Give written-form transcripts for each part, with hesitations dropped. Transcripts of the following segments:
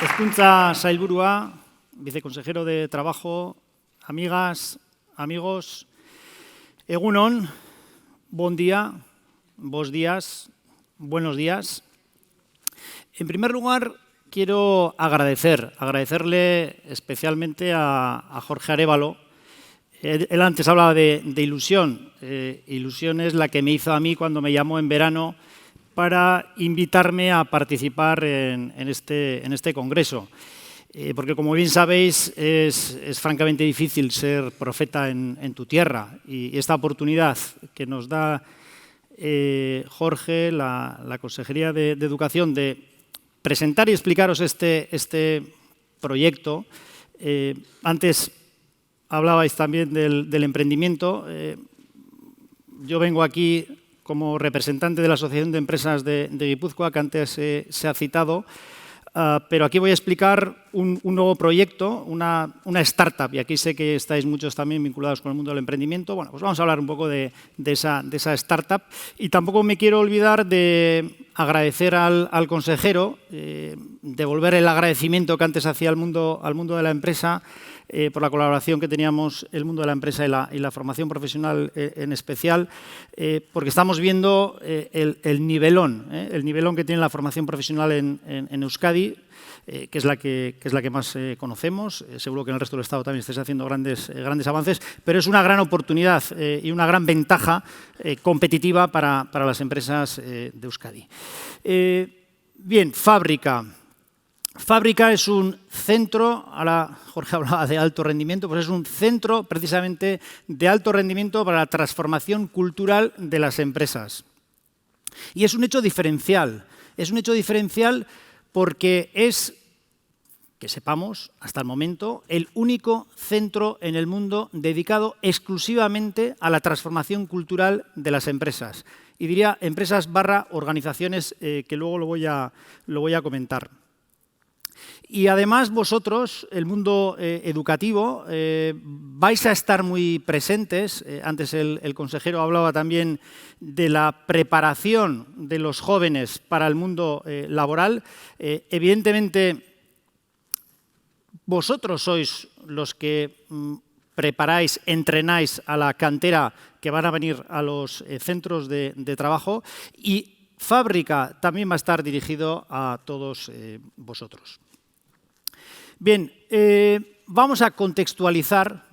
Hezkuntza Sailburua, viceconsejero de Trabajo, amigas, amigos, egun on, bon día, bos días, buenos días. En primer lugar, quiero agradecerle especialmente a Jorge Arévalo. Él antes hablaba de ilusión. Ilusión es la que me hizo a mí cuando me llamó en verano para invitarme a participar en este congreso. Porque, como bien sabéis, es francamente difícil ser profeta en tu tierra. Y esta oportunidad que nos da Jorge, la Consejería de Educación, de presentar y explicaros este proyecto. Antes hablabais también del emprendimiento. Yo vengo aquí como representante de la Asociación de Empresas de Guipúzcoa, que antes se ha citado, pero aquí voy a explicar un nuevo proyecto, una startup, y aquí sé que estáis muchos también vinculados con el mundo del emprendimiento. Bueno, pues vamos a hablar un poco de esa startup, y tampoco me quiero olvidar de agradecer al consejero, devolver el agradecimiento que antes hacía al mundo de la empresa, por la colaboración que teníamos el mundo de la empresa y la formación profesional en especial, porque estamos viendo el nivelón que tiene la formación profesional en Euskadi, que es la que más conocemos. Seguro que en el resto del Estado también estáis haciendo grandes avances, pero es una gran oportunidad y una gran ventaja competitiva para las empresas de Euskadi. Bien, Fábrica. Fábrica es un centro, ahora Jorge hablaba de alto rendimiento, pues es un centro precisamente de alto rendimiento para la transformación cultural de las empresas. Y es un hecho diferencial porque es, que sepamos, hasta el momento, el único centro en el mundo dedicado exclusivamente a la transformación cultural de las empresas. Y diría empresas / organizaciones, que luego lo voy a comentar. Y además vosotros, el mundo educativo, vais a estar muy presentes. Antes el consejero hablaba también de la preparación de los jóvenes para el mundo laboral. Evidentemente, vosotros sois los que preparáis, entrenáis a la cantera que van a venir a los centros de trabajo, y Fábrica también va a estar dirigido a todos vosotros. Bien, vamos a contextualizar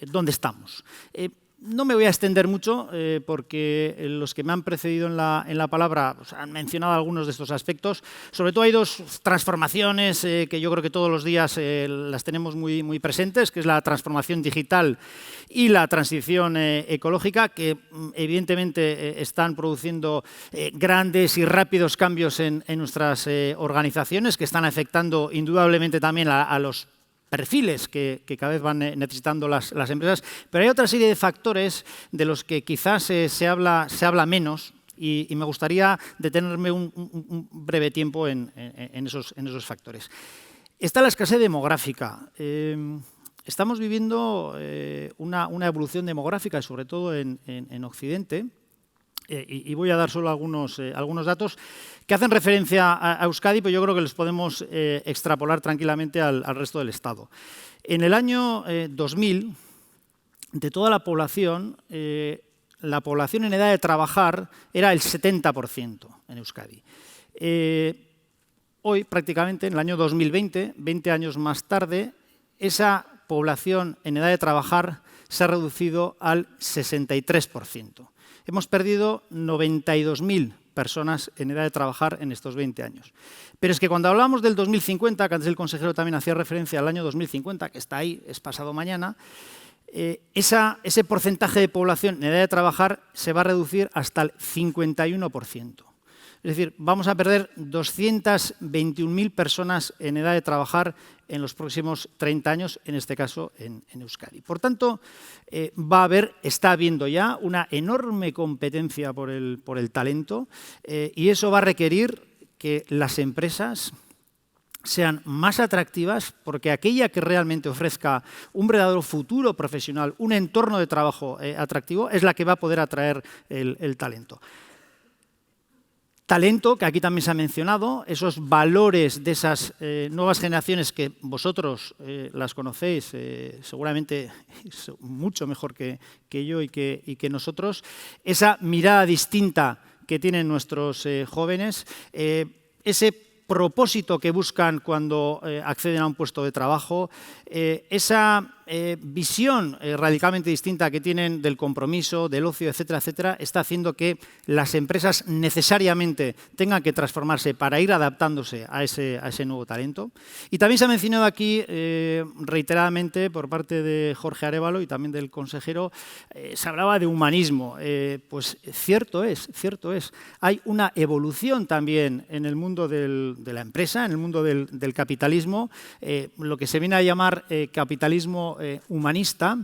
dónde estamos. No me voy a extender mucho porque los que me han precedido en la palabra pues, han mencionado algunos de estos aspectos. Sobre todo hay dos transformaciones que yo creo que todos los días las tenemos muy presentes, que es la transformación digital y la transición ecológica, que evidentemente están produciendo grandes y rápidos cambios en nuestras organizaciones, que están afectando indudablemente también a los perfiles que cada vez van necesitando las empresas, pero hay otra serie de factores de los que quizás se habla menos, y me gustaría detenerme un breve tiempo en esos factores. Está la escasez demográfica. Estamos viviendo una evolución demográfica, sobre todo en Occidente, y voy a dar solo algunos datos que hacen referencia a Euskadi, pero yo creo que los podemos extrapolar tranquilamente al resto del Estado. En el año 2000, de toda la población en edad de trabajar era el 70% en Euskadi. Hoy, prácticamente, en el año 2020, 20 años más tarde, esa población en edad de trabajar se ha reducido al 63%. Hemos perdido 92.000 personas en edad de trabajar en estos 20 años. Pero es que cuando hablamos del 2050, que antes el consejero también hacía referencia al año 2050, que está ahí, es pasado mañana, ese porcentaje de población en edad de trabajar se va a reducir hasta el 51%. Es decir, vamos a perder 221.000 personas en edad de trabajar en los próximos 30 años, en este caso en Euskadi. Por tanto, está habiendo ya una enorme competencia por el talento, y eso va a requerir que las empresas sean más atractivas, porque aquella que realmente ofrezca un verdadero futuro profesional, un entorno de trabajo atractivo, es la que va a poder atraer el talento. Talento, que aquí también se ha mencionado, esos valores de esas nuevas generaciones que vosotros las conocéis seguramente mucho mejor que yo y que nosotros, esa mirada distinta que tienen nuestros jóvenes, ese propósito que buscan cuando acceden a un puesto de trabajo, esa visión radicalmente distinta que tienen del compromiso, del ocio, etcétera, etcétera, está haciendo que las empresas necesariamente tengan que transformarse para ir adaptándose a ese nuevo talento. Y también se ha mencionado aquí reiteradamente por parte de Jorge Arévalo y también del consejero, se hablaba de humanismo. Pues cierto es. Hay una evolución también en el mundo de la empresa, en el mundo del capitalismo, lo que se viene a llamar capitalismo humanista,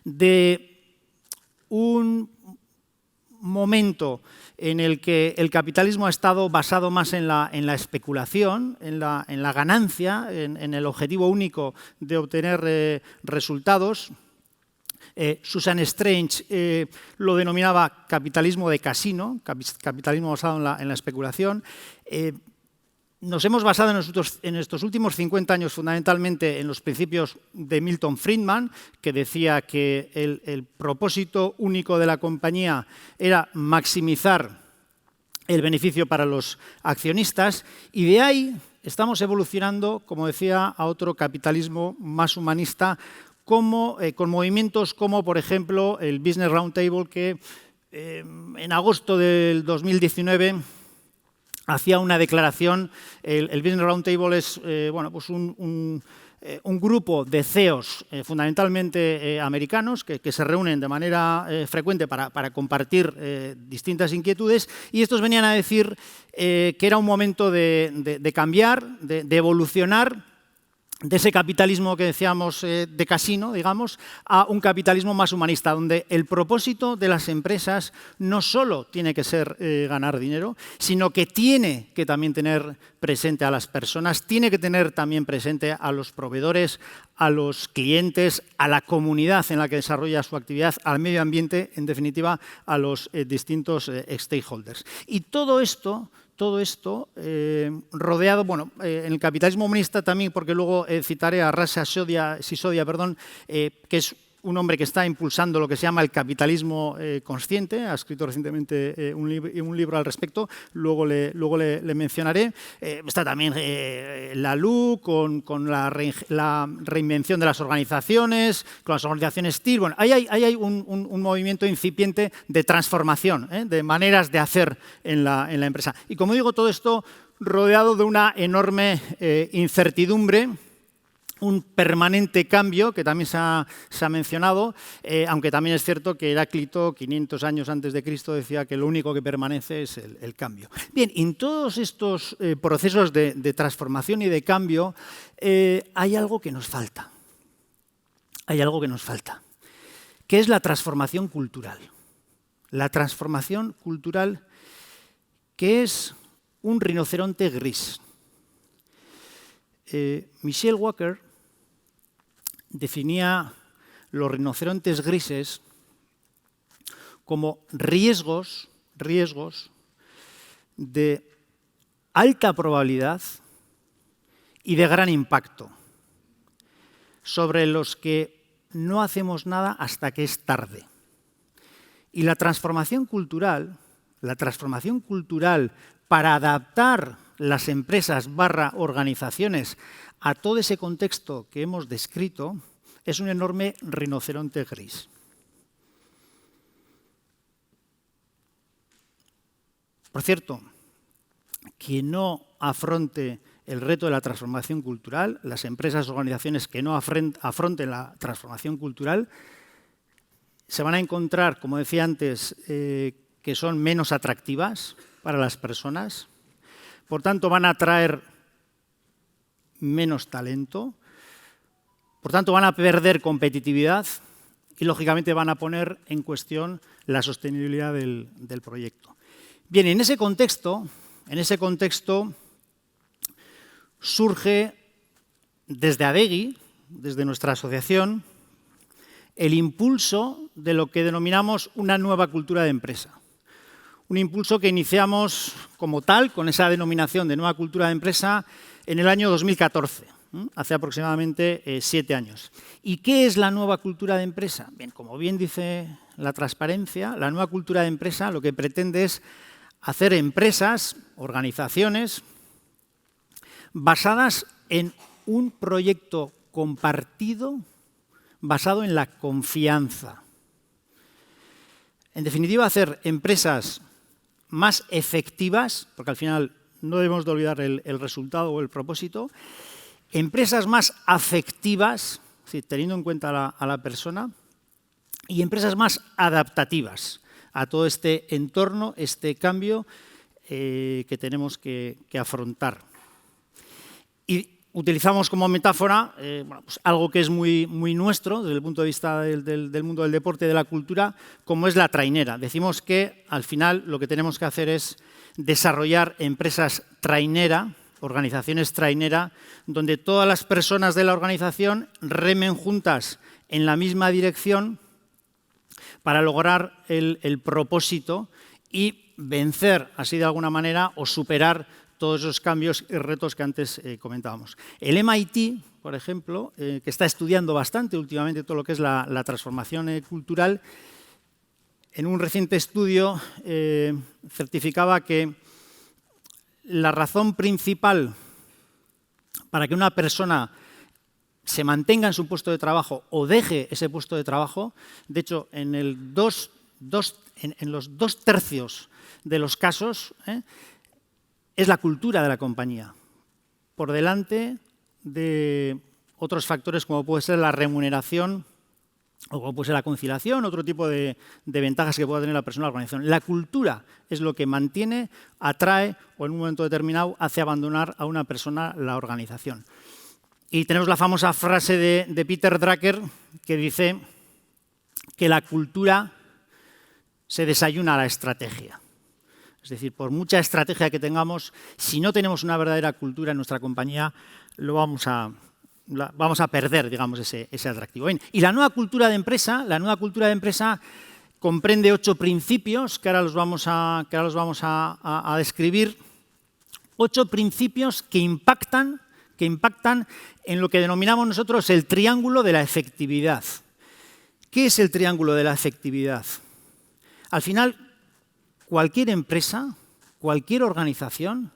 de un momento en el que el capitalismo ha estado basado más en la especulación, en la ganancia, en el objetivo único de obtener resultados. Susan Strange lo denominaba capitalismo de casino, capitalismo basado en la especulación. Nos hemos basado en estos últimos 50 años fundamentalmente en los principios de Milton Friedman, que decía que el propósito único de la compañía era maximizar el beneficio para los accionistas, y de ahí estamos evolucionando, como decía, a otro capitalismo más humanista, con movimientos como, por ejemplo, el Business Roundtable, que en agosto del 2019 hacía una declaración. El Business Roundtable es pues un grupo de CEOs fundamentalmente americanos que se reúnen de manera frecuente para compartir distintas inquietudes, y estos venían a decir que era un momento de cambiar, de evolucionar de ese capitalismo que decíamos de casino, digamos, a un capitalismo más humanista, donde el propósito de las empresas no solo tiene que ser ganar dinero, sino que tiene que también tener presente a las personas, tiene que tener también presente a los proveedores, a los clientes, a la comunidad en la que desarrolla su actividad, al medio ambiente, en definitiva, a los distintos stakeholders. Y todo esto rodeado, en el capitalismo humanista también, porque luego citaré a Rasa Sisodia, que es un hombre que está impulsando lo que se llama el capitalismo consciente, ha escrito recientemente un libro al respecto, luego le mencionaré. Está también Lalou con la reinvención de las organizaciones, con las organizaciones TIR. Bueno, ahí hay un movimiento incipiente de transformación, de maneras de hacer en la empresa. Y como digo, todo esto rodeado de una enorme incertidumbre, un permanente cambio, que también se ha mencionado, aunque también es cierto que Heráclito, 500 años antes de Cristo, decía que lo único que permanece es el cambio. Bien, en todos estos procesos de transformación y de cambio hay algo que nos falta. Que es la transformación cultural. La transformación cultural, que es un rinoceronte gris. Michelle Walker definía los rinocerontes grises como riesgos de alta probabilidad y de gran impacto, sobre los que no hacemos nada hasta que es tarde. Y la transformación cultural para adaptar las empresas / organizaciones a todo ese contexto que hemos descrito, es un enorme rinoceronte gris. Por cierto, quien no afronte el reto de la transformación cultural, las empresas o organizaciones que no afronten la transformación cultural, se van a encontrar, como decía antes, que son menos atractivas para las personas. Por tanto, van a atraer menos talento, por tanto, van a perder competitividad y, lógicamente, van a poner en cuestión la sostenibilidad del proyecto. Bien, en ese contexto surge desde ADEGI, desde nuestra asociación, el impulso de lo que denominamos una nueva cultura de empresa. Un impulso que iniciamos como tal, con esa denominación de nueva cultura de empresa, en el año 2014, hace aproximadamente 7 años. ¿Y qué es la nueva cultura de empresa? Bien, como bien dice la transparencia, la nueva cultura de empresa lo que pretende es hacer empresas, organizaciones, basadas en un proyecto compartido basado en la confianza. En definitiva, hacer empresas más efectivas, porque al final no debemos de olvidar el resultado o el propósito, empresas más afectivas, es decir, teniendo en cuenta a la persona, y empresas más adaptativas a todo este entorno, este cambio que tenemos que afrontar. Y utilizamos como metáfora pues algo que es muy nuestro desde el punto de vista del mundo del deporte y de la cultura, como es la trainera. Decimos que al final lo que tenemos que hacer es desarrollar empresas trainera, organizaciones trainera, donde todas las personas de la organización remen juntas en la misma dirección para lograr el propósito y vencer, así de alguna manera, o superar todos esos cambios y retos que antes comentábamos. El MIT, por ejemplo, que está estudiando bastante últimamente todo lo que es la transformación cultural, en un reciente estudio certificaba que la razón principal para que una persona se mantenga en su puesto de trabajo o deje ese puesto de trabajo, de hecho, en los 2/3 de los casos, es la cultura de la compañía, por delante de otros factores como puede ser la remuneración o como puede ser la conciliación, otro tipo de ventajas que pueda tener la persona de la organización. La cultura es lo que mantiene, atrae o en un momento determinado hace abandonar a una persona la organización. Y tenemos la famosa frase de Peter Drucker que dice que la cultura se desayuna a la estrategia. Es decir, por mucha estrategia que tengamos, si no tenemos una verdadera cultura en nuestra compañía, vamos a perder, digamos, ese atractivo. Bien, y la nueva cultura de empresa comprende 8 principios que ahora los vamos a describir. 8 principios que impactan en lo que denominamos nosotros el triángulo de la efectividad. ¿Qué es el triángulo de la efectividad? Al final, cualquier empresa, cualquier organización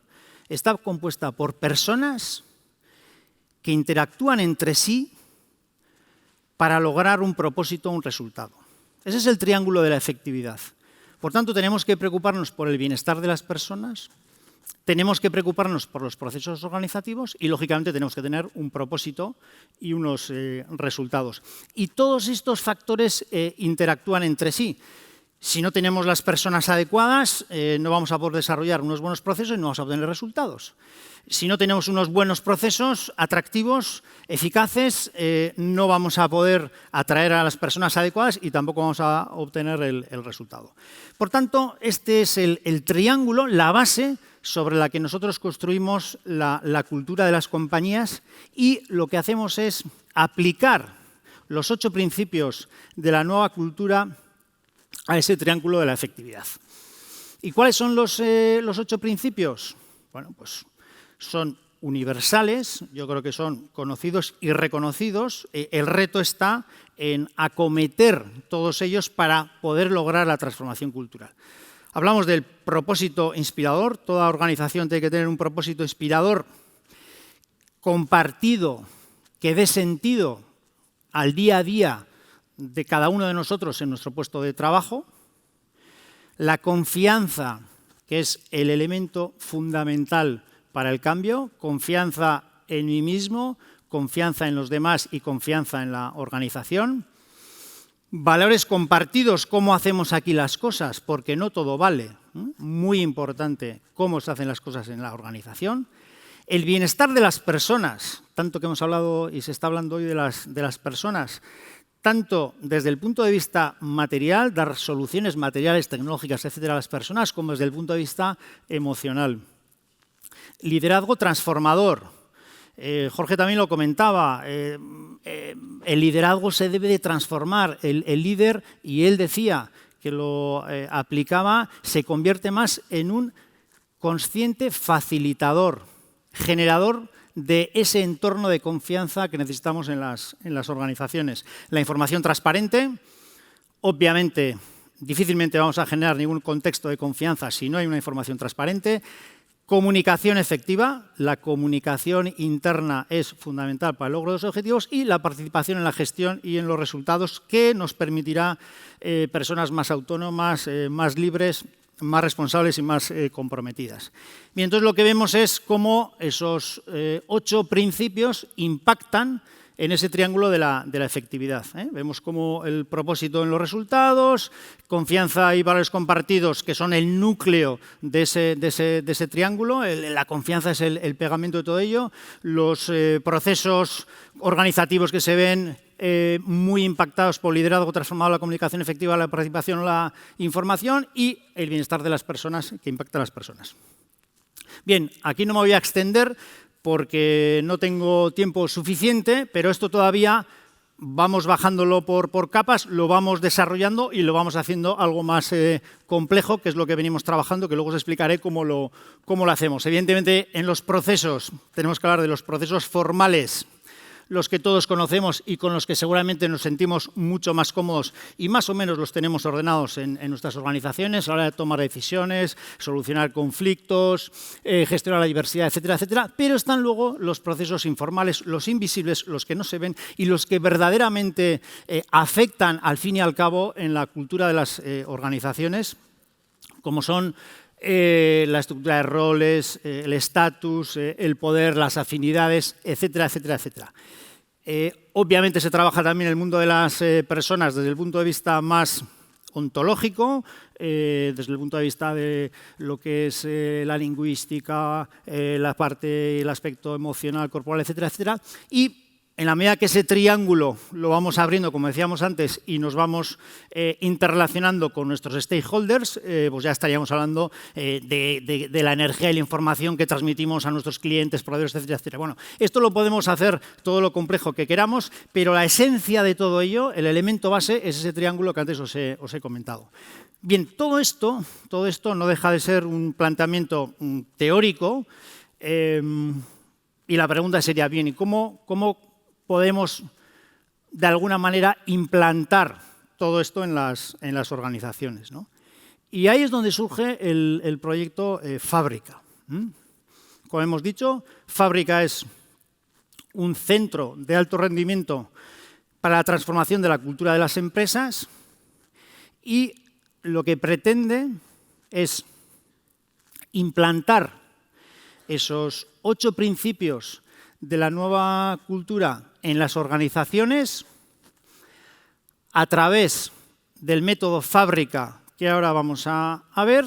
está compuesta por personas que interactúan entre sí para lograr un propósito o un resultado. Ese es el triángulo de la efectividad. Por tanto, tenemos que preocuparnos por el bienestar de las personas, tenemos que preocuparnos por los procesos organizativos y, lógicamente, tenemos que tener un propósito y unos resultados. Y todos estos factores interactúan entre sí. Si no tenemos las personas adecuadas, no vamos a poder desarrollar unos buenos procesos y no vamos a obtener resultados. Si no tenemos unos buenos procesos atractivos, eficaces, no vamos a poder atraer a las personas adecuadas y tampoco vamos a obtener el resultado. Por tanto, este es el triángulo, la base sobre la que nosotros construimos la cultura de las compañías y lo que hacemos es aplicar los 8 principios de la nueva cultura a ese triángulo de la efectividad. ¿Y cuáles son los 8 principios? Bueno, pues son universales, yo creo que son conocidos y reconocidos. El reto está en acometer todos ellos para poder lograr la transformación cultural. Hablamos del propósito inspirador. Toda organización tiene que tener un propósito inspirador compartido que dé sentido al día a día de cada uno de nosotros en nuestro puesto de trabajo. La confianza, que es el elemento fundamental para el cambio, confianza en mí mismo, confianza en los demás y confianza en la organización. Valores compartidos, cómo hacemos aquí las cosas, porque no todo vale. Muy importante cómo se hacen las cosas en la organización. El bienestar de las personas, tanto que hemos hablado y se está hablando hoy de las personas, tanto desde el punto de vista material, dar soluciones materiales, tecnológicas, etcétera, a las personas, como desde el punto de vista emocional. Liderazgo transformador. Jorge también lo comentaba, el liderazgo se debe de transformar. El líder, y él decía que lo aplicaba, se convierte más en un consciente facilitador, generador de ese entorno de confianza que necesitamos en las organizaciones. La información transparente, obviamente, difícilmente vamos a generar ningún contexto de confianza si no hay una información transparente. Comunicación efectiva, la comunicación interna es fundamental para el logro de los objetivos y la participación en la gestión y en los resultados que nos permitirá personas más autónomas, más libres, más responsables y más comprometidas. Bien, entonces lo que vemos es cómo esos 8 principios impactan en ese triángulo de la efectividad. Vemos cómo el propósito en los resultados, confianza y valores compartidos, que son el núcleo de ese triángulo, la confianza es el pegamento de todo ello, los procesos organizativos que se ven muy impactados por liderazgo transformado, la comunicación efectiva, la participación, la información y el bienestar de las personas que impacta a las personas. Bien, aquí no me voy a extender porque no tengo tiempo suficiente, pero esto todavía vamos bajándolo por capas, lo vamos desarrollando y lo vamos haciendo algo más complejo, que es lo que venimos trabajando, que luego os explicaré cómo lo hacemos. Evidentemente, en los procesos, tenemos que hablar de los procesos formales, los que todos conocemos y con los que seguramente nos sentimos mucho más cómodos y más o menos los tenemos ordenados en nuestras organizaciones a la hora de tomar decisiones, solucionar conflictos, gestionar la diversidad, etcétera, etcétera. Pero están luego los procesos informales, los invisibles, los que no se ven y los que verdaderamente afectan al fin y al cabo en la cultura de las organizaciones, como son la estructura de roles, el estatus, el poder, las afinidades, etcétera, etcétera, etcétera. Obviamente se trabaja también en el mundo de las personas desde el punto de vista más ontológico, desde el punto de vista de lo que es la lingüística, la parte, el aspecto emocional, corporal, etcétera, etcétera. Y en la medida que ese triángulo lo vamos abriendo, como decíamos antes, y nos vamos interrelacionando con nuestros stakeholders, pues ya estaríamos hablando de la energía y la información que transmitimos a nuestros clientes, proveedores, etcétera, etcétera. Bueno, esto lo podemos hacer todo lo complejo que queramos, pero la esencia de todo ello, el elemento base, es ese triángulo que antes os he comentado. Bien, todo esto no deja de ser un planteamiento teórico y la pregunta sería, bien, ¿y cómo podemos, de alguna manera, implantar todo esto en las organizaciones, ¿no? Y ahí es donde surge el proyecto Fábrica. Como hemos dicho, Fábrica es un centro de alto rendimiento para la transformación de la cultura de las empresas y lo que pretende es implantar esos 8 principios de la nueva cultura en las organizaciones a través del método Fábrica, que ahora vamos a ver,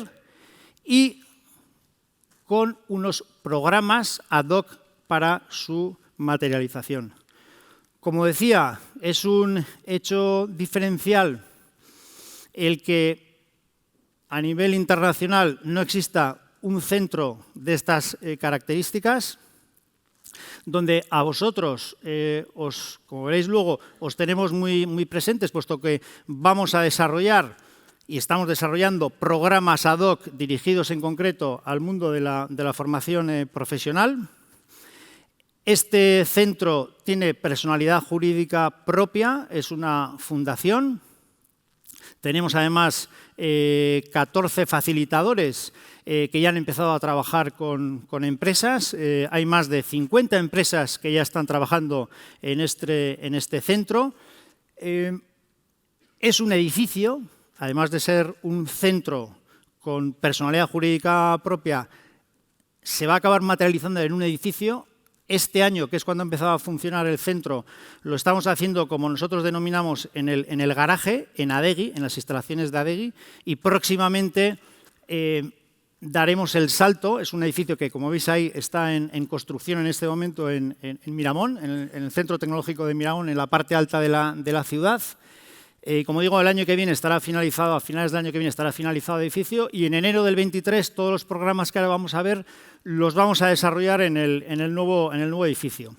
y con unos programas ad hoc para su materialización. Como decía, es un hecho diferencial el que a nivel internacional no exista un centro de estas características, donde a vosotros, como veréis luego, os tenemos muy presentes, puesto que vamos a desarrollar y estamos desarrollando programas ad hoc dirigidos en concreto al mundo de la formación profesional. Este centro tiene personalidad jurídica propia, es una fundación. Tenemos además 14 facilitadores que ya han empezado a trabajar con empresas. Hay más de 50 empresas que ya están trabajando en este centro. Es un edificio, además de ser un centro con personalidad jurídica propia, se va a acabar materializando en un edificio. Este año, que es cuando ha empezado a funcionar el centro, lo estamos haciendo, como nosotros denominamos, en el garaje, en Adegi, en las instalaciones de Adegi, y próximamente daremos el salto. Es un edificio que, como veis ahí, está en construcción en este momento en Miramón, en el Centro Tecnológico de Miramón, en la parte alta de la ciudad. Como digo, el año que viene estará finalizado, a finales del año que viene estará finalizado el edificio y en enero del 23 todos los programas que ahora vamos a ver los vamos a desarrollar en el nuevo edificio.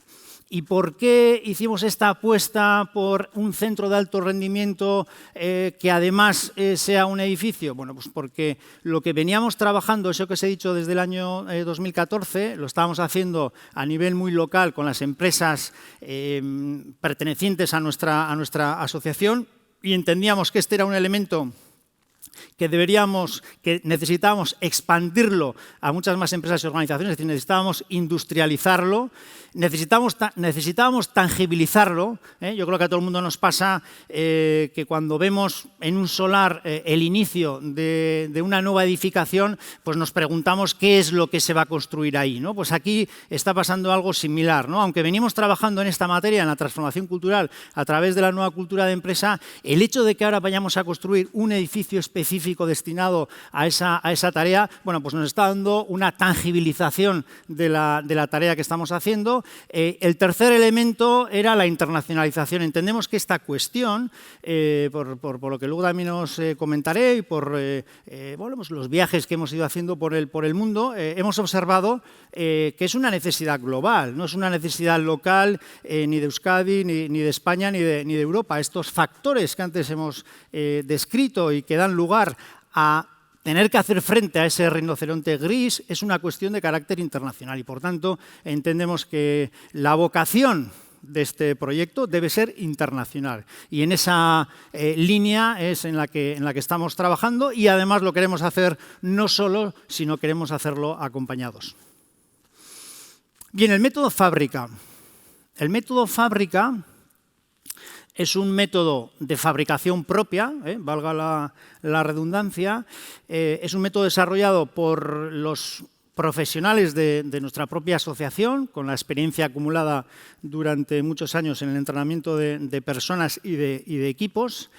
¿Y por qué hicimos esta apuesta por un centro de alto rendimiento que además sea un edificio? Bueno, pues porque lo que veníamos trabajando, eso que os he dicho desde el año 2014, lo estábamos haciendo a nivel muy local con las empresas pertenecientes a nuestra asociación y entendíamos que este era un elemento que necesitábamos expandirlo a muchas más empresas y organizaciones, es decir, necesitábamos industrializarlo, necesitábamos tangibilizarlo. Yo creo que a todo el mundo nos pasa que cuando vemos en un solar el inicio de una nueva edificación, pues nos preguntamos qué es lo que se va a construir ahí, ¿no? Pues aquí está pasando algo similar, ¿no? Aunque venimos trabajando en esta materia, en la transformación cultural, a través de la nueva cultura de empresa, el hecho de que ahora vayamos a construir un edificio específico destinado a esa tarea, bueno, pues nos está dando una tangibilización de la tarea que estamos haciendo. El tercer elemento era la internacionalización. Entendemos que esta cuestión, por lo que luego también os comentaré y por bueno, pues los viajes que hemos ido haciendo por el mundo, hemos observado que es una necesidad global, no es una necesidad local ni de Euskadi, ni de España, ni de Europa. Estos factores que antes hemos descrito y que dan lugar a tener que hacer frente a ese rinoceronte gris es una cuestión de carácter internacional y, por tanto, entendemos que la vocación de este proyecto debe ser internacional. Y en esa línea es en la que estamos trabajando y, además, lo queremos hacer no solo, sino queremos hacerlo acompañados. Bien, el método Fábrica. El método Fábrica es un método de fabricación propia, valga la redundancia. Es un método desarrollado por los profesionales de nuestra propia asociación, con la experiencia acumulada durante muchos años en el entrenamiento de personas y de equipos.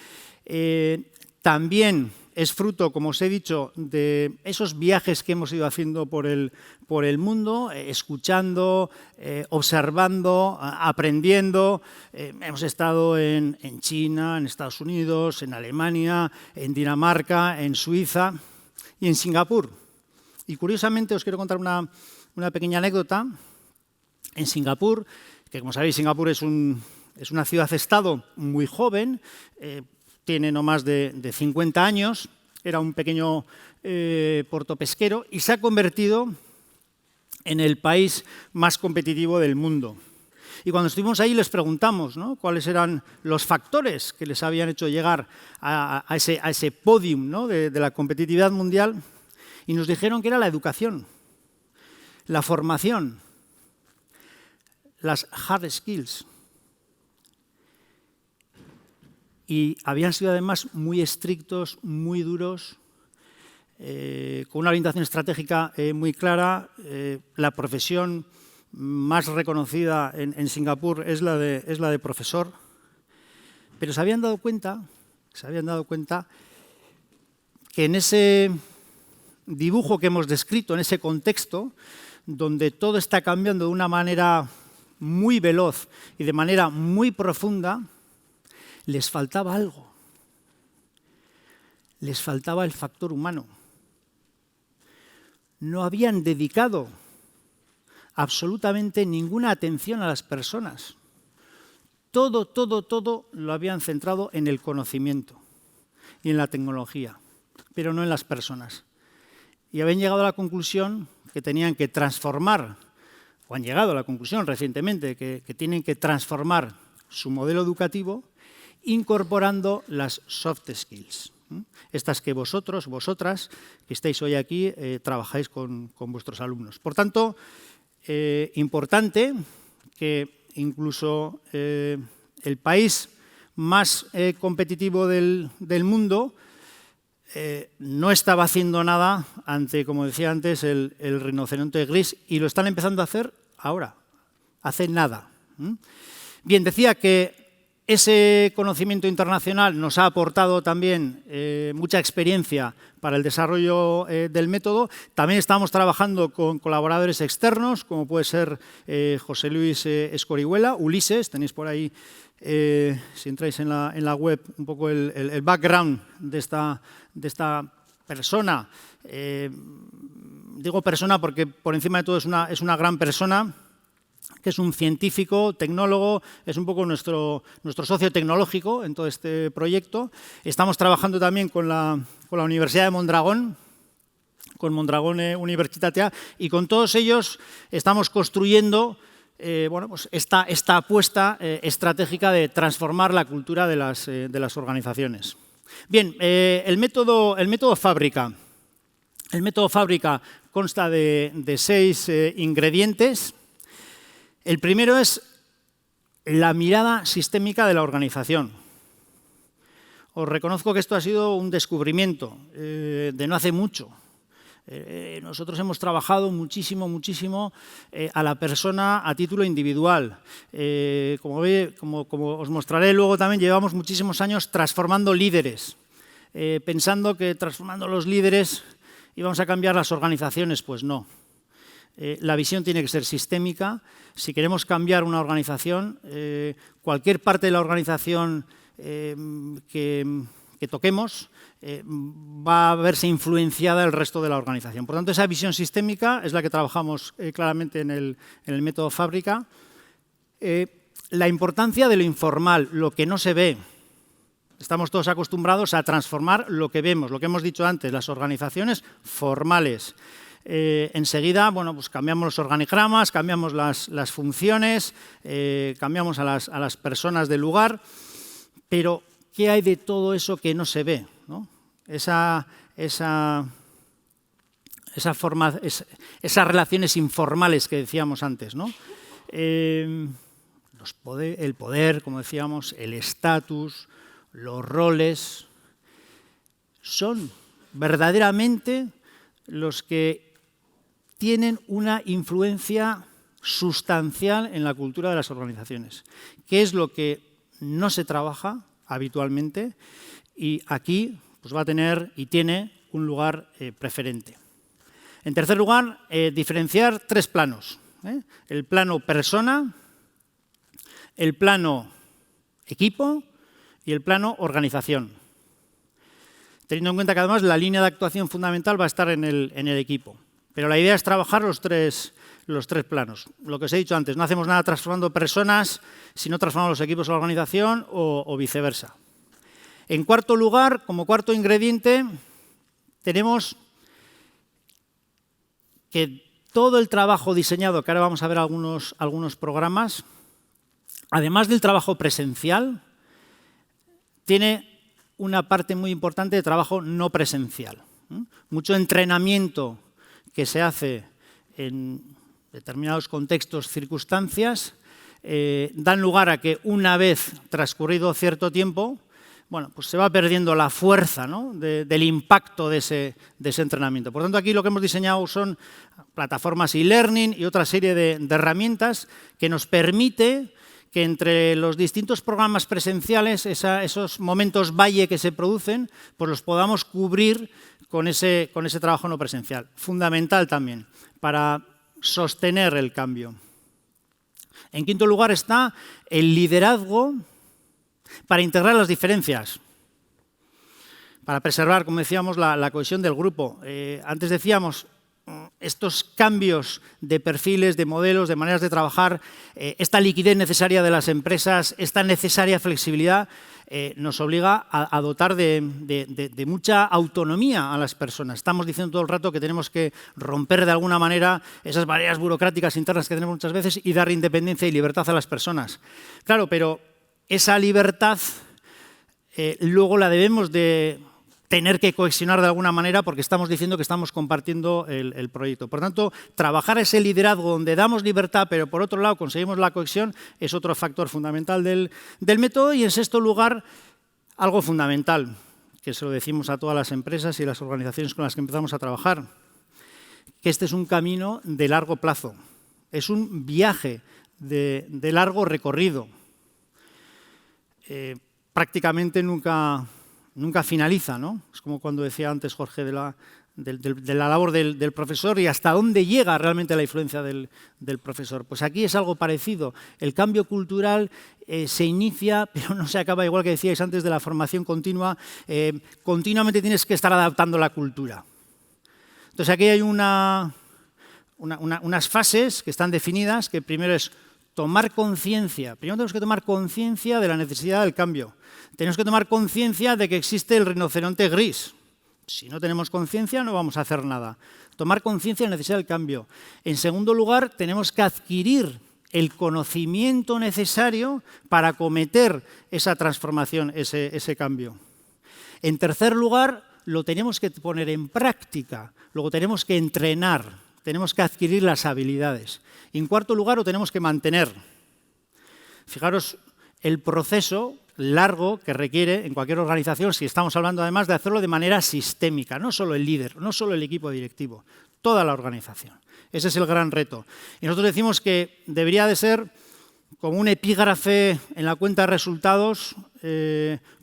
También es fruto, como os he dicho, de esos viajes que hemos ido haciendo por el mundo, escuchando, observando, aprendiendo. Hemos estado en China, en Estados Unidos, en Alemania, en Dinamarca, en Suiza y en Singapur. Y curiosamente os quiero contar una pequeña anécdota. En Singapur, que como sabéis, Singapur es una ciudad-estado muy joven, tiene no más de 50 años, era un pequeño puerto pesquero y se ha convertido en el país más competitivo del mundo. Y cuando estuvimos ahí les preguntamos, ¿no?, cuáles eran los factores que les habían hecho llegar a ese podium, ¿no?, de la competitividad mundial, y nos dijeron que era la educación, la formación, las hard skills. Y habían sido además muy estrictos, muy duros, con una orientación estratégica muy clara. La profesión más reconocida en Singapur es la de profesor, pero se habían dado cuenta que en ese dibujo que hemos descrito, en ese contexto, donde todo está cambiando de una manera muy veloz y de manera muy profunda, les faltaba algo. Les faltaba el factor humano. No habían dedicado absolutamente ninguna atención a las personas. Todo lo habían centrado en el conocimiento y en la tecnología, pero no en las personas. Y habían llegado a la conclusión que tenían que transformar, o han llegado a la conclusión recientemente, que tienen que transformar su modelo educativo incorporando las soft skills, estas que vosotros, vosotras, que estáis hoy aquí, trabajáis con vuestros alumnos. Por tanto, importante que incluso el país más competitivo del mundo no estaba haciendo nada ante, como decía antes, el rinoceronte gris, y lo están empezando a hacer ahora, hace nada. Bien, decía que ese conocimiento internacional nos ha aportado también mucha experiencia para el desarrollo del método. También estamos trabajando con colaboradores externos, como puede ser José Luis Escorihuela, Ulises, tenéis por ahí, si entráis en la web, un poco el background de esta persona. Digo persona porque por encima de todo es una gran persona, que es un científico, tecnólogo, es un poco nuestro socio tecnológico en todo este proyecto. Estamos trabajando también con la Universidad de Mondragón, con Mondragón Universitatea, y con todos ellos estamos construyendo pues esta apuesta estratégica de transformar la cultura de las organizaciones. Bien, el método Fábrica. El método Fábrica consta de 6 ingredientes. El primero es la mirada sistémica de la organización. Os reconozco que esto ha sido un descubrimiento de no hace mucho. Nosotros hemos trabajado muchísimo a la persona a título individual. Como os mostraré luego también, llevamos muchísimos años transformando líderes, pensando que transformando los líderes íbamos a cambiar las organizaciones. Pues no. La visión tiene que ser sistémica. Si queremos cambiar una organización, cualquier parte de la organización que toquemos va a verse influenciada el resto de la organización. Por tanto, esa visión sistémica es la que trabajamos claramente en el método Fábrica. La importancia de lo informal, lo que no se ve. Estamos todos acostumbrados a transformar lo que vemos, lo que hemos dicho antes, las organizaciones formales. Enseguida, bueno, pues cambiamos los organigramas, cambiamos las funciones, cambiamos a las personas del lugar, pero ¿qué hay de todo eso que no se ve, ¿no? Esas relaciones informales que decíamos antes, ¿no? El poder, como decíamos, el estatus, los roles, son verdaderamente los que tienen una influencia sustancial en la cultura de las organizaciones. ¿Qué es lo que no se trabaja habitualmente? Y aquí pues va a tener y tiene un lugar preferente. En tercer lugar, diferenciar 3 planos. El plano persona, el plano equipo y el plano organización. Teniendo en cuenta que además la línea de actuación fundamental va a estar en el equipo. Pero la idea es trabajar los tres planos. Lo que os he dicho antes, no hacemos nada transformando personas si no transformamos los equipos o la organización o viceversa. En cuarto lugar, como cuarto ingrediente, tenemos que todo el trabajo diseñado, que ahora vamos a ver algunos programas, además del trabajo presencial, tiene una parte muy importante de trabajo no presencial. Mucho entrenamiento que se hace en determinados contextos, circunstancias, dan lugar a que una vez transcurrido cierto tiempo, bueno, pues se va perdiendo la fuerza, ¿no?, del impacto de ese entrenamiento. Por tanto, aquí lo que hemos diseñado son plataformas e-learning y otra serie de herramientas que nos permite que entre los distintos programas presenciales, esos momentos valle que se producen, pues los podamos cubrir con ese trabajo no presencial. Fundamental también para sostener el cambio. En quinto lugar está el liderazgo para integrar las diferencias, para preservar, como decíamos, la cohesión del grupo. Antes decíamos, estos cambios de perfiles, de modelos, de maneras de trabajar, esta liquidez necesaria de las empresas, esta necesaria flexibilidad, nos obliga a dotar de mucha autonomía a las personas. Estamos diciendo todo el rato que tenemos que romper de alguna manera esas barreras burocráticas internas que tenemos muchas veces y dar independencia y libertad a las personas. Claro, pero esa libertad luego la debemos de tener que cohesionar de alguna manera porque estamos diciendo que estamos compartiendo el proyecto. Por tanto, trabajar ese liderazgo donde damos libertad, pero por otro lado conseguimos la cohesión, es otro factor fundamental del método. Y en sexto lugar, algo fundamental, que se lo decimos a todas las empresas y las organizaciones con las que empezamos a trabajar, que este es un camino de largo plazo, es un viaje de largo recorrido. Prácticamente nunca finaliza, ¿no? Es como cuando decía antes Jorge de la labor del profesor y hasta dónde llega realmente la influencia del profesor. Pues aquí es algo parecido. El cambio cultural se inicia, pero no se acaba, igual que decíais antes de la formación continua. Continuamente tienes que estar adaptando la cultura. Entonces aquí hay unas fases que están definidas, que primero es tomar conciencia. Primero tenemos que tomar conciencia de la necesidad del cambio. Tenemos que tomar conciencia de que existe el rinoceronte gris. Si no tenemos conciencia, no vamos a hacer nada. Tomar conciencia de la necesidad del cambio. En segundo lugar, tenemos que adquirir el conocimiento necesario para acometer esa transformación, ese cambio. En tercer lugar, lo tenemos que poner en práctica, luego tenemos que entrenar, tenemos que adquirir las habilidades. Y en cuarto lugar, lo tenemos que mantener. Fijaros el proceso largo que requiere en cualquier organización, si estamos hablando además de hacerlo de manera sistémica, no solo el líder, no solo el equipo directivo, toda la organización. Ese es el gran reto. Y nosotros decimos que debería de ser como un epígrafe en la cuenta de resultados,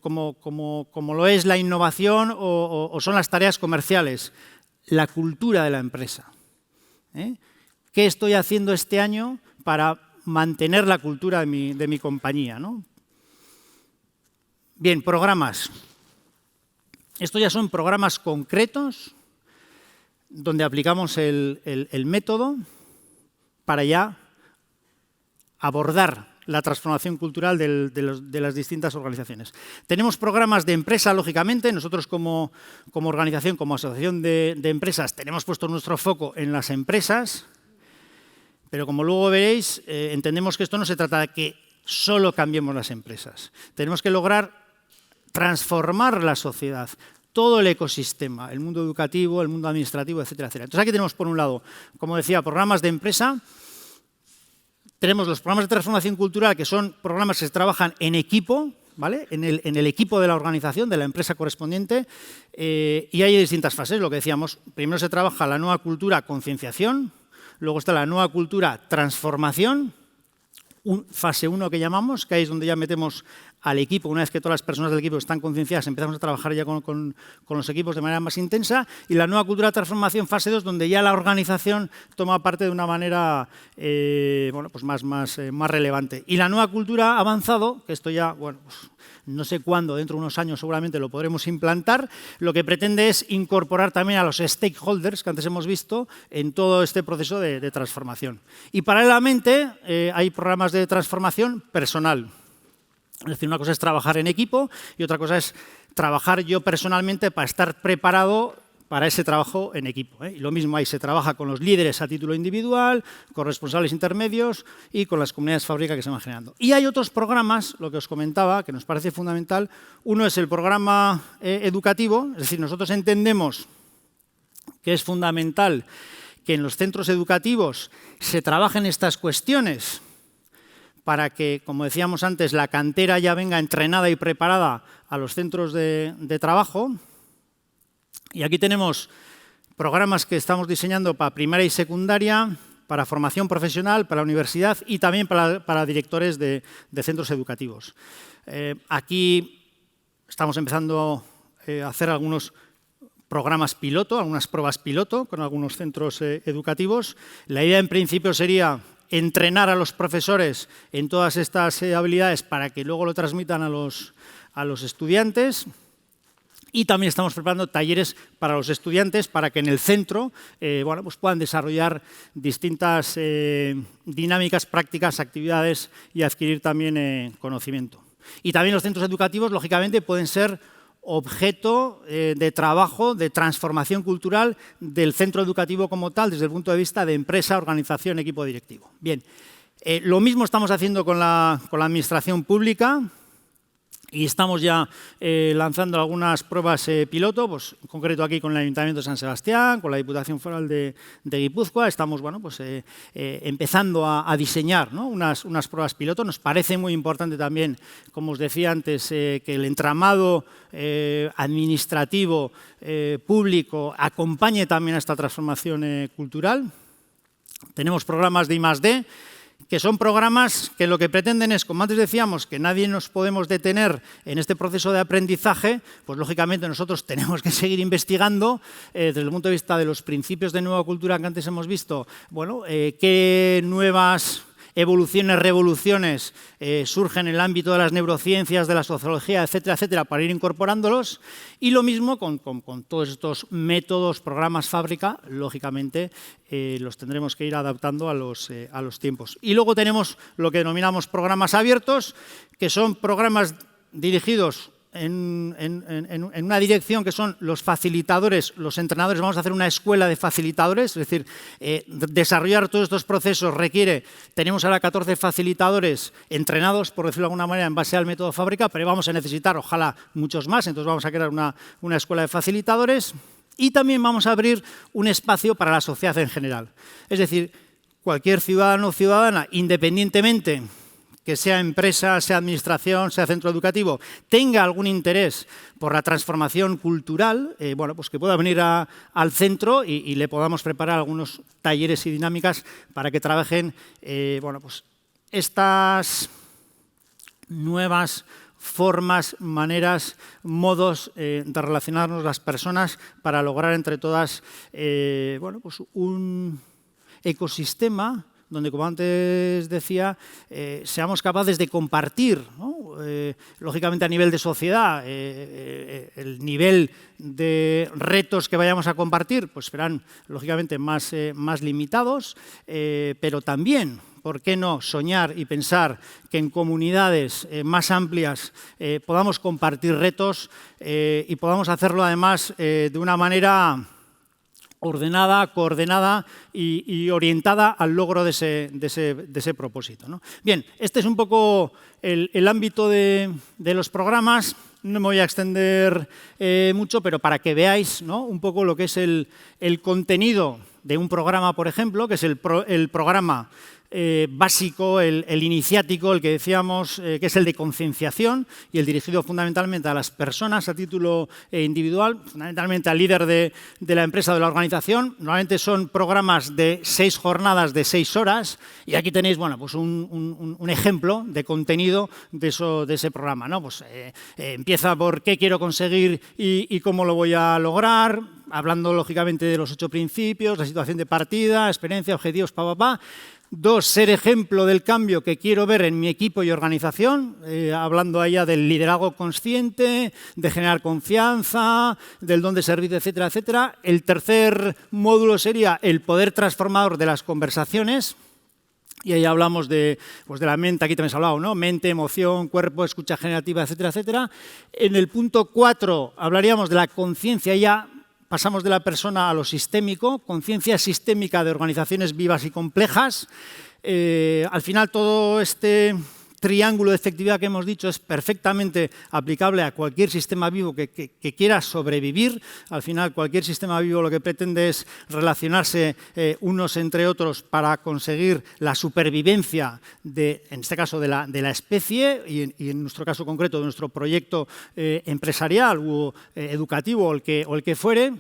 como lo es la innovación o son las tareas comerciales, la cultura de la empresa. ¿Qué estoy haciendo este año para mantener la cultura de mi compañía, ¿no? Bien, programas. Estos ya son programas concretos donde aplicamos el método para ya abordar la transformación cultural de las distintas organizaciones. Tenemos programas de empresa, lógicamente. Nosotros como organización, como asociación de empresas, tenemos puesto nuestro foco en las empresas, pero como luego veréis, entendemos que esto no se trata de que solo cambiemos las empresas. Tenemos que lograr transformar la sociedad, todo el ecosistema, el mundo educativo, el mundo administrativo, etcétera, etcétera. Entonces aquí tenemos, por un lado, como decía, programas de empresa. Tenemos los programas de transformación cultural, que son programas que se trabajan en equipo, ¿vale? En el equipo de la organización, de la empresa correspondiente, y hay distintas fases, lo que decíamos. Primero se trabaja la nueva cultura concienciación, luego está la nueva cultura transformación, fase 1 que llamamos, que ahí es donde ya metemos al equipo. Una vez que todas las personas del equipo están concienciadas, empezamos a trabajar ya con los equipos de manera más intensa, y la nueva cultura de transformación, fase 2, donde ya la organización toma parte de una manera bueno, pues más relevante. Y la nueva cultura avanzado, que esto ya, bueno, pues no sé cuándo, dentro de unos años seguramente lo podremos implantar, lo que pretende es incorporar también a los stakeholders que antes hemos visto en todo este proceso de transformación. Y paralelamente hay programas de transformación personal. Es decir, una cosa es trabajar en equipo y otra cosa es trabajar yo personalmente para estar preparado para ese trabajo en equipo. Y lo mismo ahí se trabaja con los líderes a título individual, con responsables intermedios y con las comunidades fábrica que se van generando. Y hay otros programas, lo que os comentaba, que nos parece fundamental. Uno es el programa educativo, es decir, nosotros entendemos que es fundamental que en los centros educativos se trabajen estas cuestiones para que, como decíamos antes, la cantera ya venga entrenada y preparada a los centros de trabajo. Y aquí tenemos programas que estamos diseñando para primaria y secundaria, para formación profesional, para la universidad y también para directores de centros educativos. Aquí estamos empezando a hacer algunos programas piloto, algunas pruebas piloto con algunos centros educativos. La idea en principio sería entrenar a los profesores en todas estas habilidades para que luego lo transmitan a los estudiantes. Y también estamos preparando talleres para los estudiantes para que en el centro bueno, pues puedan desarrollar distintas dinámicas, prácticas, actividades y adquirir también conocimiento. Y también los centros educativos, lógicamente, pueden ser objeto de trabajo, de transformación cultural del centro educativo como tal, desde el punto de vista de empresa, organización, equipo directivo. Bien, lo mismo estamos haciendo con la administración pública. Y estamos ya lanzando algunas pruebas piloto, pues, en concreto aquí con el Ayuntamiento de San Sebastián, con la Diputación Foral de Guipúzcoa. Estamos bueno, pues, empezando a diseñar, ¿no? unas pruebas piloto. Nos parece muy importante también, como os decía antes, que el entramado administrativo público acompañe también a esta transformación cultural. Tenemos programas de I+D, que son programas que lo que pretenden es, como antes decíamos, que nadie nos podemos detener en este proceso de aprendizaje, pues lógicamente nosotros tenemos que seguir investigando desde el punto de vista de los principios de nueva cultura que antes hemos visto, bueno, qué nuevas evoluciones, revoluciones surgen en el ámbito de las neurociencias, de la sociología, etcétera, etcétera, para ir incorporándolos. Y lo mismo con todos estos métodos, programas fábrica, lógicamente los tendremos que ir adaptando a los tiempos. Y luego tenemos lo que denominamos programas abiertos, que son programas dirigidos en una dirección, que son los facilitadores, los entrenadores. Vamos a hacer una escuela de facilitadores, es decir, desarrollar todos estos procesos requiere, tenemos ahora 14 facilitadores entrenados, por decirlo de alguna manera, en base al método fábrica, pero vamos a necesitar, ojalá, muchos más, entonces vamos a crear una escuela de facilitadores y también vamos a abrir un espacio para la sociedad en general. Es decir, cualquier ciudadano o ciudadana, independientemente que sea empresa, sea administración, sea centro educativo, tenga algún interés por la transformación cultural, bueno, pues que pueda venir al centro y le podamos preparar algunos talleres y dinámicas para que trabajen bueno, pues estas nuevas formas, maneras, modos de relacionarnos las personas para lograr entre todas bueno, pues un ecosistema donde, como antes decía, seamos capaces de compartir, ¿no? Lógicamente a nivel de sociedad, el nivel de retos que vayamos a compartir pues serán lógicamente más limitados, pero también, ¿por qué no soñar y pensar que en comunidades más amplias podamos compartir retos y podamos hacerlo además de una manera ordenada, coordinada y orientada al logro de ese propósito, ¿no? Bien, este es un poco el ámbito de los programas. No me voy a extender mucho, pero para que veáis, ¿no?, un poco lo que es el contenido de un programa, por ejemplo, que es el programa básico, el iniciático, el que decíamos, que es el de concienciación y el dirigido fundamentalmente a las personas a título individual, fundamentalmente al líder de la empresa o de la organización. Normalmente son programas de 6 jornadas de 6 horas y aquí tenéis, bueno, pues un ejemplo de contenido de ese programa, ¿no? Pues, empieza por qué quiero conseguir y cómo lo voy a lograr, hablando lógicamente de los 8 principios, la situación de partida, experiencia, objetivos, pa. 2, ser ejemplo del cambio que quiero ver en mi equipo y organización, hablando allá del liderazgo consciente, de generar confianza, del don de servicio, etcétera, etcétera. El tercer módulo sería el poder transformador de las conversaciones. Y ahí hablamos pues de la mente, aquí también se ha hablado, ¿no? Mente, emoción, cuerpo, escucha generativa, etcétera, etcétera. En el punto 4 hablaríamos de la conciencia, ya pasamos de la persona a lo sistémico, conciencia sistémica de organizaciones vivas y complejas. Al final, todo este triángulo de efectividad que hemos dicho es perfectamente aplicable a cualquier sistema vivo que quiera sobrevivir. Al final, cualquier sistema vivo lo que pretende es relacionarse unos entre otros para conseguir la supervivencia, en este caso, de la especie y en nuestro caso concreto de nuestro proyecto empresarial o educativo o el que fuere.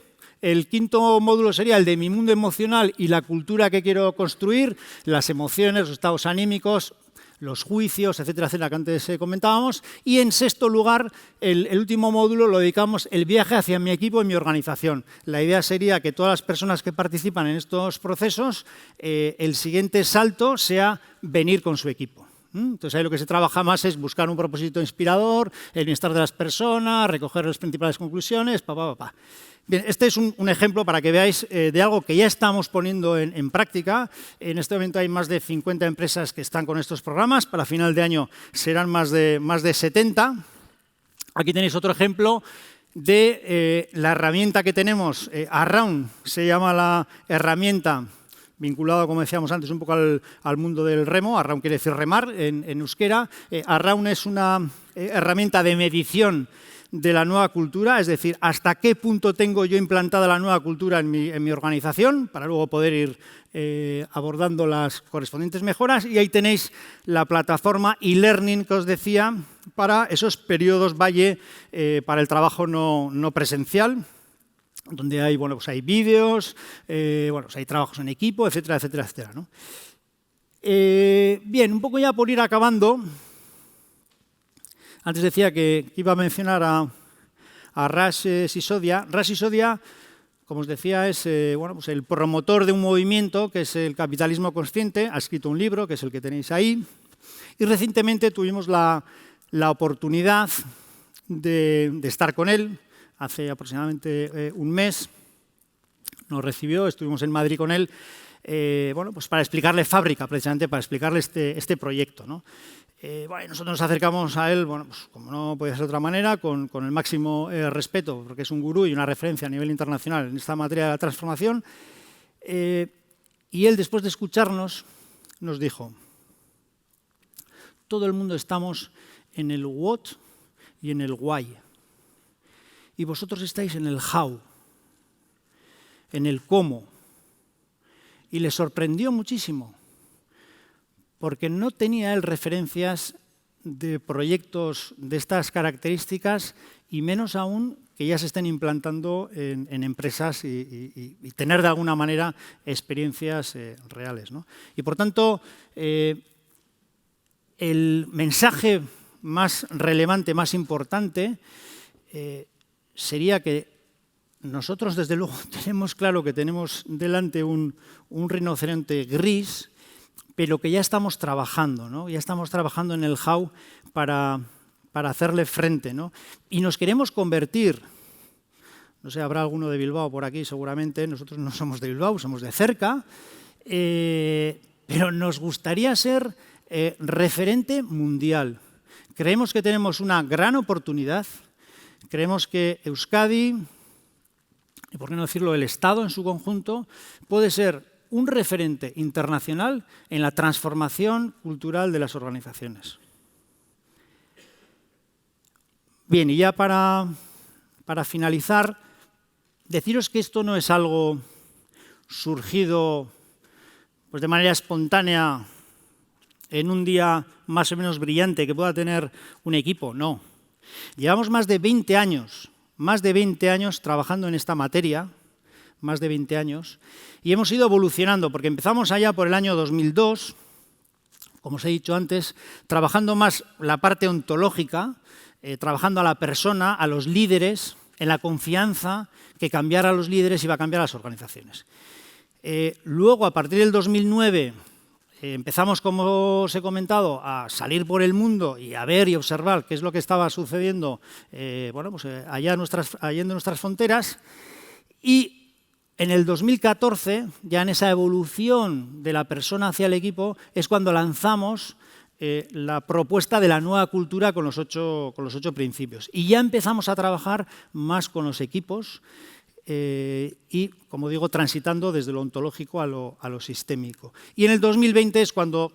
El quinto módulo sería el de mi mundo emocional y la cultura que quiero construir, las emociones, los estados anímicos, los juicios, etcétera, etcétera, que antes comentábamos. Y en sexto lugar, el último módulo lo dedicamos el viaje hacia mi equipo y mi organización. La idea sería que todas las personas que participan en estos procesos, el siguiente salto sea venir con su equipo. Entonces ahí lo que se trabaja más es buscar un propósito inspirador, el bienestar de las personas, recoger las principales conclusiones, Bien, este es un ejemplo para que veáis de algo que ya estamos poniendo en práctica. En este momento hay más de 50 empresas que están con estos programas. Para final de año serán más de 70. Aquí tenéis otro ejemplo de la herramienta que tenemos. Arraun se llama la herramienta, vinculado, como decíamos antes, un poco al mundo del remo. Arraun quiere decir remar en euskera. Arraun es una herramienta de medición de la nueva cultura, es decir, hasta qué punto tengo yo implantada la nueva cultura en mi organización, para luego poder ir abordando las correspondientes mejoras. Y ahí tenéis la plataforma e-learning que os decía para esos periodos valle para el trabajo no presencial, donde hay, bueno, pues hay vídeos, bueno, pues hay trabajos en equipo, etcétera, etcétera, etcétera, ¿no? Bien, un poco ya por ir acabando. Antes decía que iba a mencionar a Rash Sisodia. Rash Sisodia, como os decía, es pues el promotor de un movimiento que es el capitalismo consciente. Ha escrito un libro, que es el que tenéis ahí. Y recientemente tuvimos la oportunidad de estar con él, hace aproximadamente un mes. Nos recibió, estuvimos en Madrid con él, pues para explicarle Fábrica, precisamente para explicarle este proyecto, ¿no? Nosotros nos acercamos a él, pues como no podía ser de otra manera, con el máximo respeto, porque es un gurú y una referencia a nivel internacional en esta materia de la transformación. Y él, después de escucharnos, nos dijo: todo el mundo estamos en el what y en el why, y vosotros estáis en el how, en el cómo. Y le sorprendió muchísimo, porque no tenía él referencias de proyectos de estas características, y menos aún que ya se estén implantando en empresas y tener de alguna manera experiencias reales, ¿no? Y por tanto, el mensaje más relevante, más importante, sería que nosotros, desde luego, tenemos claro que tenemos delante un rinoceronte gris, pero que ya estamos trabajando, ¿no? Ya estamos trabajando en el how para hacerle frente, ¿no? Y nos queremos convertir, no sé, habrá alguno de Bilbao por aquí seguramente, nosotros no somos de Bilbao, somos de cerca, pero nos gustaría ser referente mundial. Creemos que tenemos una gran oportunidad, creemos que Euskadi, y por qué no decirlo, el Estado en su conjunto, puede ser un referente internacional en la transformación cultural de las organizaciones. Bien, y ya para finalizar, deciros que esto no es algo surgido pues de manera espontánea en un día más o menos brillante que pueda tener un equipo, no. Llevamos más de 20 años trabajando en esta materia, más de 20 años, y hemos ido evolucionando, porque empezamos allá por el año 2002, como os he dicho antes, trabajando más la parte ontológica, trabajando a la persona, a los líderes, en la confianza que cambiar a los líderes iba a cambiar a las organizaciones. Luego, a partir del 2009, empezamos, como os he comentado, a salir por el mundo y a ver y observar qué es lo que estaba sucediendo allá en nuestras fronteras. Y en el 2014, ya en esa evolución de la persona hacia el equipo, es cuando lanzamos la propuesta de la nueva cultura con los 8 principios. Y ya empezamos a trabajar más con los equipos y, como digo, transitando desde lo ontológico a lo sistémico. Y en el 2020 es cuando,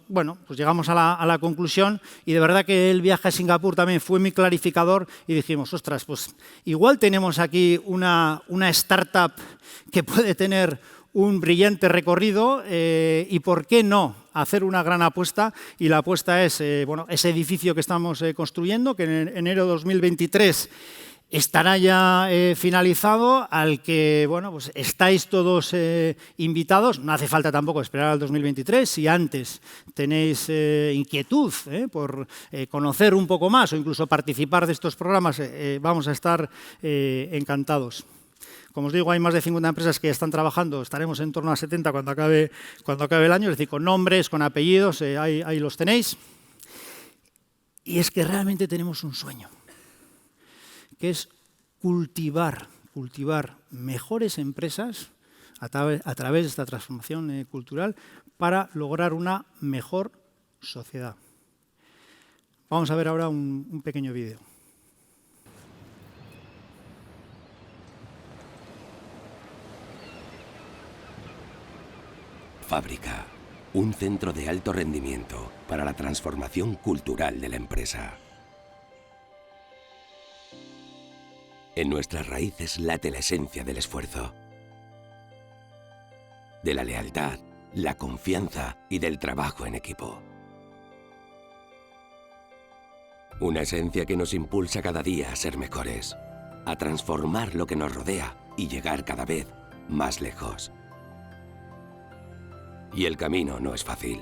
pues llegamos a la conclusión, y de verdad que el viaje a Singapur también fue muy clarificador, y dijimos, ostras, pues igual tenemos aquí una startup que puede tener un brillante recorrido, y por qué no hacer una gran apuesta. Y la apuesta es ese edificio que estamos construyendo, que en enero de 2023 estará ya finalizado, al que pues estáis todos invitados. No hace falta tampoco esperar al 2023. Si antes tenéis inquietud por conocer un poco más o incluso participar de estos programas, vamos a estar encantados. Como os digo, hay más de 50 empresas que están trabajando, estaremos en torno a 70 cuando acabe el año, es decir, con nombres, con apellidos, ahí los tenéis. Y es que realmente tenemos un sueño, que es cultivar mejores empresas a través de esta transformación cultural para lograr una mejor sociedad. Vamos a ver ahora un pequeño vídeo. Fábrica, un centro de alto rendimiento para la transformación cultural de la empresa. En nuestras raíces late la esencia del esfuerzo, de la lealtad, la confianza y del trabajo en equipo. Una esencia que nos impulsa cada día a ser mejores, a transformar lo que nos rodea y llegar cada vez más lejos. Y el camino no es fácil.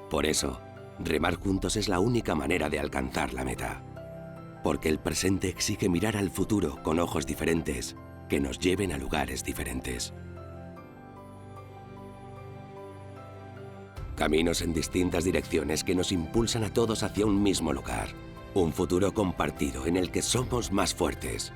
Por eso, remar juntos es la única manera de alcanzar la meta. Porque el presente exige mirar al futuro con ojos diferentes que nos lleven a lugares diferentes. Caminos en distintas direcciones que nos impulsan a todos hacia un mismo lugar. Un futuro compartido en el que somos más fuertes.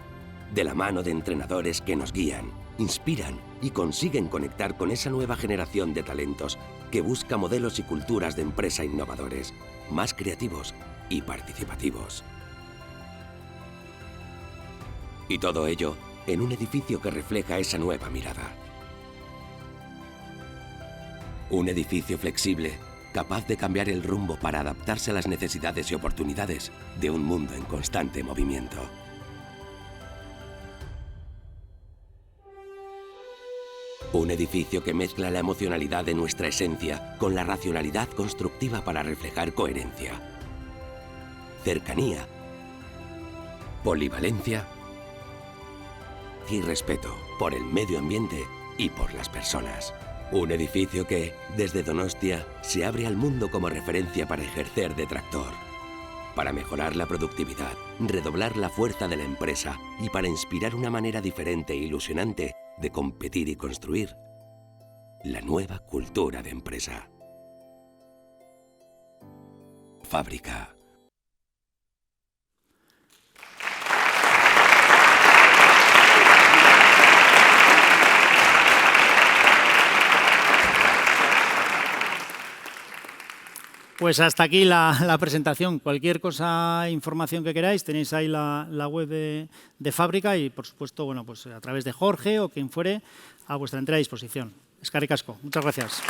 De la mano de entrenadores que nos guían, inspiran y consiguen conectar con esa nueva generación de talentos que busca modelos y culturas de empresa innovadores, más creativos y participativos. Y todo ello en un edificio que refleja esa nueva mirada. Un edificio flexible, capaz de cambiar el rumbo para adaptarse a las necesidades y oportunidades de un mundo en constante movimiento. Un edificio que mezcla la emocionalidad de nuestra esencia con la racionalidad constructiva para reflejar coherencia, cercanía, polivalencia y respeto por el medio ambiente y por las personas. Un edificio que, desde Donostia, se abre al mundo como referencia para ejercer de tractor, para mejorar la productividad, redoblar la fuerza de la empresa y para inspirar una manera diferente e ilusionante de competir y construir la nueva cultura de empresa. Fábrica. Pues hasta aquí la presentación. Cualquier cosa, información que queráis, tenéis ahí la web de Fábrica y, por supuesto, bueno, pues a través de Jorge o quien fuere, a vuestra entera disposición. Eskerrik asko. Muchas gracias.